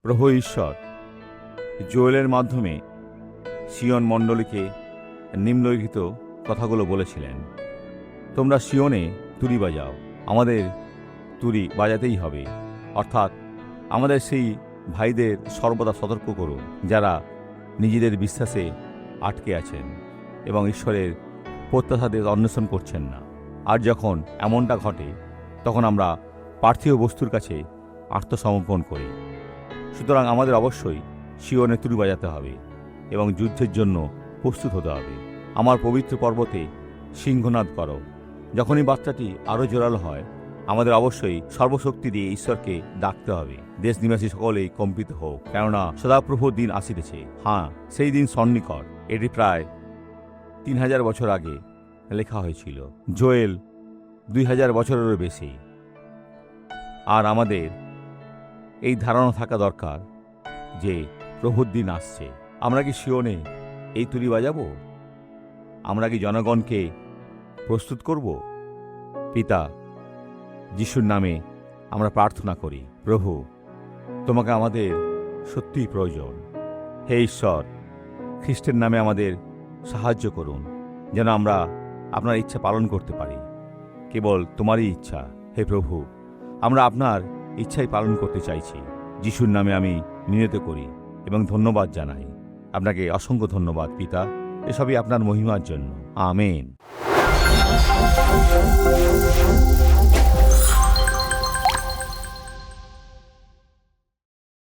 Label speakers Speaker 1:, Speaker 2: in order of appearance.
Speaker 1: প্রভু ঈশ্বর জোয়েলের মাধ্যমে সিয়ন মণ্ডলীকে নিম্নলিখিত কথাগুলো বলেছিলেন। তোমরা সিয়নে তুরি বাজাও। আমাদের তুরি বাজাতেই হবে, অর্থাৎ আমাদের সেই ভাইদের সর্বদা সতর্ক করুন যারা নিজেদের বিশ্বাসে আটকে আছেন এবং ঈশ্বরের প্রত্যাশাদের অন্বেষণ করছেন না। আর যখন এমনটা ঘটে তখন আমরা পার্থিব বস্তুর কাছে আত্মসমর্পণ করি। সুতরাং আমাদের অবশ্যই সিয়নে তুরি বাজাতে হবে এবং যুদ্ধের জন্য প্রস্তুত হতে হবে। আমার পবিত্র পর্বতে সিংহনাদ করো। যখনই বার্তাটি আরও জোরালো হয়, আমাদের অবশ্যই সর্বশক্তি দিয়ে ঈশ্বরকে ডাকতে হবে। দেশ নিবাসী সকলেই কম্পিত হোক, কেননা সদাপ্রভুর দিন আসিতেছে। হ্যাঁ, সেই দিন সন্নিকট। এটি প্রায় 3000 বছর আগে লেখা হয়েছিল। জোয়েল 2000 বছরেরও বেশি। আর আমাদের এই ধারণা থাকা দরকার যে প্রভুর দিন আসছে। আমরা কি সিয়নে এই তুরি বাজাবো? আমরা কি জনগণকে প্রস্তুত করব? পিতা, যিশুর নামে আমরা প্রার্থনা করি। প্রভু, তোমাকে আমাদের সত্যিই প্রয়োজন। হে ঈশ্বর, খ্রিস্টের নামে আমাদের সাহায্য করুন যেন আমরা আপনার ইচ্ছা পালন করতে পারি। কেবল তোমারই ইচ্ছা। হে প্রভু, আমরা আপনার ইচ্ছাই পালন করতে চাইছি। যিশুর নামে আমি নিয়ত করি এবং ধন্যবাদ জানাই। আপনাকে অসংখ্য ধন্যবাদ পিতা, এসবই আপনার মহিমার জন্য। আমেন।